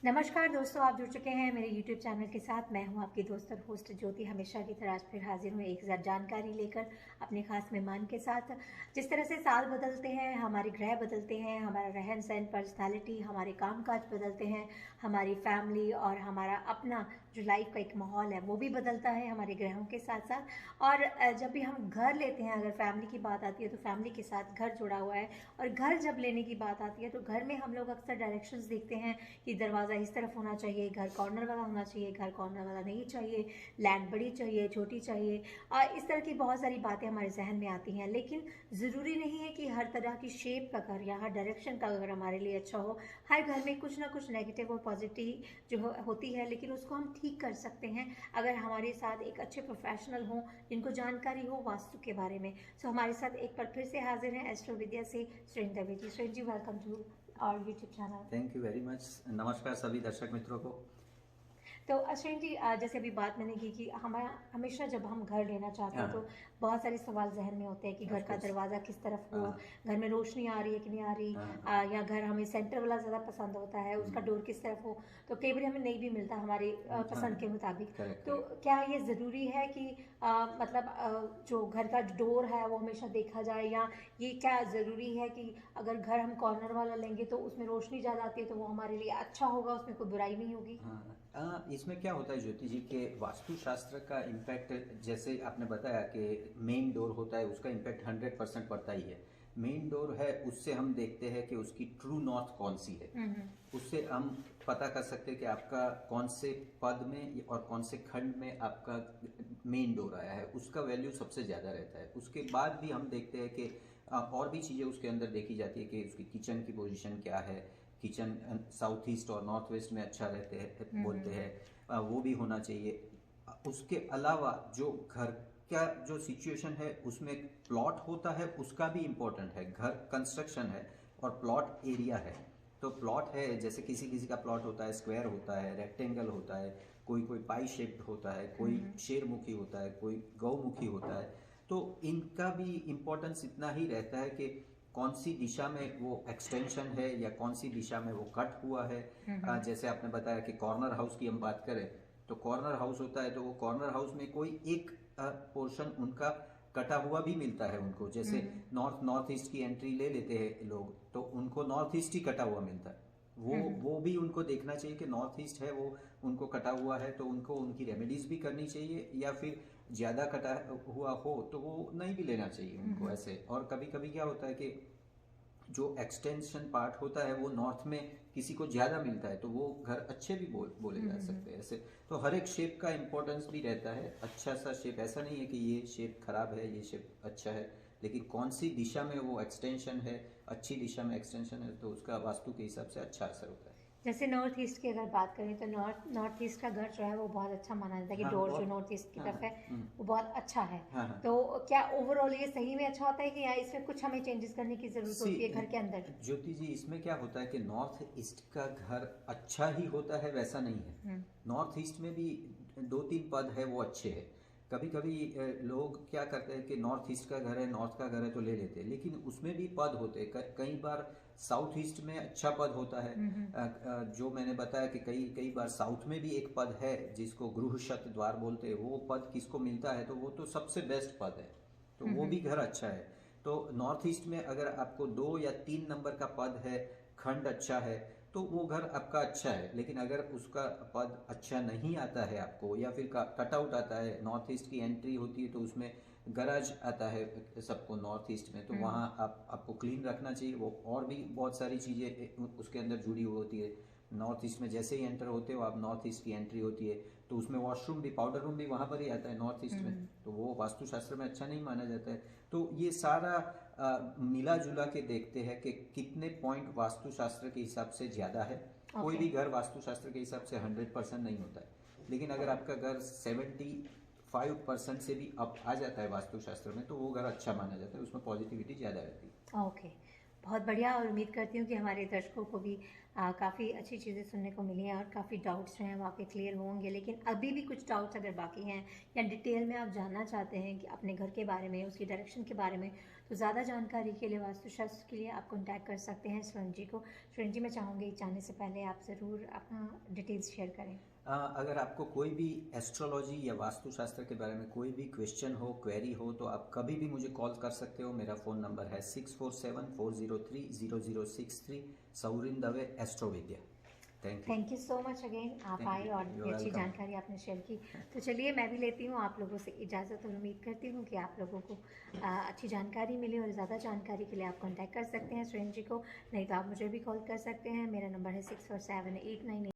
नमस्कार दोस्तों, आप जुड़ चुके हैं मेरे YouTube चैनल के साथ। मैं हूं आपकी दोस्त और होस्ट ज्योति। हमेशा की तरह आज फिर हाजिर हूं एक जानकारी लेकर अपने खास मेहमान के साथ। जिस तरह से साल बदलते हैं, हमारे ग्रह बदलते हैं, हमारा रहन सहन, पर्सनालिटी, हमारे कामकाज बदलते हैं, हमारी फैमिली और हमारा अपना जो लाइफ का एक माहौल है वो भी बदलता है हमारे ग्रहों के साथ साथ। और जब भी हम घर लेते हैं, अगर फैमिली की बात आती है तो फैमिली के साथ घर जुड़ा हुआ है। और घर जब लेने की बात आती है तो घर में हम लोग अक्सर डायरेक्शंस देखते हैं कि दरवाज़ा इस तरफ होना चाहिए, घर कॉर्नर वाला होना चाहिए, घर कॉर्नर वाला नहीं चाहिए, लैंड बड़ी चाहिए, छोटी चाहिए। इस तरह की बहुत सारी बातें हमारे जहन में आती हैं। लेकिन ज़रूरी नहीं है कि हर तरह की शेप का घर या हर डायरेक्शन का घर हमारे लिए अच्छा हो। हर घर में कुछ ना कुछ नेगेटिव और पॉजिटिव जो होती है, लेकिन उसको हम ठीक कर सकते हैं अगर हमारे साथ एक अच्छे प्रोफेशनल हों जिनको जानकारी हो वास्तु के बारे में। सो हमारे साथ एक बार फिर से हाजिर हैं एस्ट्रो विद्या से श्रेन दवे जी। श्रेन जी, वेलकम टू और YouTube channel. Thank you very much. नमस्कार सभी दर्शक मित्रों को। तो अश्विन जी, जैसे अभी बात मैंने की कि हमारा हमेशा जब हम घर लेना चाहते हैं तो हाँ, बहुत सारे सवाल जहन में होते हैं कि घर ऑफ का कोर्स। दरवाज़ा किस तरफ हो, हाँ, घर में रोशनी आ रही है कि नहीं आ रही, हाँ, या घर हमें सेंटर वाला ज़्यादा पसंद होता है, उसका डोर किस तरफ हो। तो कई बार हमें नहीं भी मिलता हमारी हाँ, पसंद के मुताबिक। करेक्ट तो करेक्ट। क्या ये ज़रूरी है कि मतलब जो घर का डोर है वो हमेशा देखा जाए, या ये क्या ज़रूरी है कि अगर घर हम कॉर्नर वाला लेंगे तो उसमें रोशनी ज़्यादा आती है तो वो हमारे लिए अच्छा होगा, उसमें कोई बुराई नहीं होगी? हाँ, इसमें क्या होता है ज्योति जी के वास्तुशास्त्र का इम्पैक्ट, जैसे आपने बताया कि मेन डोर होता है उसका इम्पैक्ट 100% पड़ता ही है। मेन डोर है, उससे हम देखते हैं कि उसकी ट्रू नॉर्थ कौन सी है। उससे हम पता कर सकते हैं कि आपका कौन से पद में और कौन से खंड में आपका मेन डोर आया है, उसका वैल्यू सबसे ज़्यादा रहता है। उसके बाद भी हम देखते हैं कि और भी चीज़ें उसके अंदर देखी जाती है कि उसकी किचन की पोजीशन क्या है। किचन साउथ ईस्ट और नॉर्थ वेस्ट में अच्छा रहते हैं बोलते हैं, वो भी होना चाहिए। उसके अलावा जो घर का जो सिचुएशन है उसमें प्लॉट होता है, उसका भी इम्पोर्टेंट है। घर कंस्ट्रक्शन है और प्लॉट एरिया है। तो प्लॉट है, जैसे किसी किसी का प्लॉट होता है स्क्वायर होता है, रेक्टेंगल होता है, कोई कोई पाई शेप्ड होता है, कोई शेरमुखी होता है, कोई गौमुखी होता है। तो इनका भी इम्पोर्टेंस इतना ही रहता है कि कौन सी दिशा में वो एक्सटेंशन है या कौन सी दिशा में वो कट हुआ है। जैसे आपने बताया कि कॉर्नर हाउस की हम बात करें तो कॉर्नर हाउस होता है, तो वो कॉर्नर हाउस में कोई एक पोर्शन उनका कटा हुआ भी मिलता है उनको। जैसे नॉर्थ ईस्ट की एंट्री ले लेते हैं लोग, तो उनको नॉर्थ ईस्ट ही कटा हुआ मिलता है। वो भी उनको देखना चाहिए कि नॉर्थ ईस्ट है वो उनको कटा हुआ है, तो उनको उनकी रेमेडीज भी करनी चाहिए। या फिर ज्यादा कटा हुआ हो तो वो नहीं भी लेना चाहिए उनको ऐसे। और कभी कभी क्या होता है कि जो एक्सटेंशन पार्ट होता है वो नॉर्थ में किसी को ज्यादा मिलता है, तो वो घर अच्छे भी बोले जा सकते हैं ऐसे। तो हर एक शेप का इंपॉर्टेंस भी रहता है। अच्छा सा शेप, ऐसा नहीं है कि ये शेप खराब है ये शेप अच्छा है, लेकिन कौन सी दिशा में वो एक्सटेंशन है, अच्छी दिशा में एक्सटेंशन है, तो उसका वास्तु के हिसाब से अच्छा असर होता है। जैसे नॉर्थ ईस्ट की अगर बात करें तो नॉर्थ ईस्ट का घर जो है वो बहुत अच्छा माना जाता है कि हाँ, डोर जो बहुत। नॉर्थ ईस्ट की हाँ, तरफ है हाँ, वो बहुत अच्छा है। हाँ, हाँ। तो क्या ओवरऑल ये सही में अच्छा होता है कि या इसमें कुछ हमें चेंजेस करने की जरूरत सी होती है घर के अंदर? ज्योति जी, इसमें क्या होता है कि नॉर्थ ईस्ट का घर अच्छा ही होता है वैसा नहीं है। नॉर्थ ईस्ट में भी दो तीन पद है वो अच्छे हैं। कभी कभी लोग क्या करते हैं कि नॉर्थ ईस्ट का घर है, नॉर्थ का घर है तो ले लेते हैं, लेकिन उसमें भी पद होते हैं। कई बार साउथ ईस्ट में अच्छा पद होता है। जो मैंने बताया कि कई कई बार साउथ में भी एक पद है जिसको गृह शत द्वार बोलते हैं। वो पद किसको मिलता है तो वो तो सबसे बेस्ट पद है, तो वो भी घर अच्छा है। तो नॉर्थ ईस्ट में अगर आपको 2 या 3 नंबर का पद है, खंड अच्छा है, तो वो घर आपका अच्छा है। लेकिन अगर उसका पद अच्छा नहीं आता है आपको, या फिर कटआउट आता है, नॉर्थ ईस्ट की एंट्री होती है तो उसमें गरज आता है सबको नॉर्थ ईस्ट में, तो वहाँ आपको क्लीन रखना चाहिए। वो और भी बहुत सारी चीज़ें उसके अंदर जुड़ी हुई होती है। नॉर्थ ईस्ट में जैसे ही एंटर होते हो आप, नॉर्थ ईस्ट की एंट्री होती है तो उसमें वॉशरूम भी, पाउडर रूम भी वहां पर ही आता है नॉर्थ ईस्ट में, तो वो वास्तुशास्त्र में अच्छा नहीं माना जाता है। तो ये सारा मिला जुला के देखते हैं कि कितने पॉइंट वास्तुशास्त्र के हिसाब से ज्यादा है। कोई ओके। भी घर वास्तुशास्त्र के हिसाब से 100% नहीं होता है, लेकिन अगर आपका घर 75% से भी अप आ जाता है वास्तुशास्त्र में तो वो घर अच्छा माना जाता है, उसमें पॉजिटिविटी ज्यादा रहती है। ओके, बहुत बढ़िया। और उम्मीद करती हूँ कि हमारे दर्शकों को भी काफ़ी अच्छी चीज़ें सुनने को मिली हैं और काफ़ी डाउट्स जो हैं वो आपके क्लियर होंगे। लेकिन अभी भी कुछ डाउट्स अगर बाकी हैं या डिटेल में आप जानना चाहते हैं कि अपने घर के बारे में, उसकी डायरेक्शन के बारे में, तो ज़्यादा जानकारी के लिए, वास्तुशास्त्र के लिए आप कॉन्टैक्ट कर सकते हैं स्वर्ण जी को। स्वर्ण जी, मैं चाहूँगी जाने से पहले आप ज़रूर अपना डिटेल्स शेयर करें। अगर आपको कोई भी एस्ट्रोलॉजी या वास्तुशास्त्र के बारे में कोई भी क्वेश्चन हो, क्वेरी हो, तो आप कभी भी मुझे कॉल कर सकते हो। मेरा फ़ोन नंबर है 6474030063। Saurin Dave, Astrovidya. Thank you. Thank you so much again, आप थैंक आए यू। और यू इतनी अच्छी वेलकम। जानकारी आपने शेयर की। तो चलिए, मैं भी लेती हूँ आप लोगों से इजाज़त और उम्मीद करती हूँ कि आप लोगों को अच्छी जानकारी मिले, और ज़्यादा जानकारी के लिए आप कॉन्टैक्ट कर सकते हैं स्वयं जी को, नहीं तो आप मुझे भी कॉल कर सकते हैं। मेरा नंबर है 647898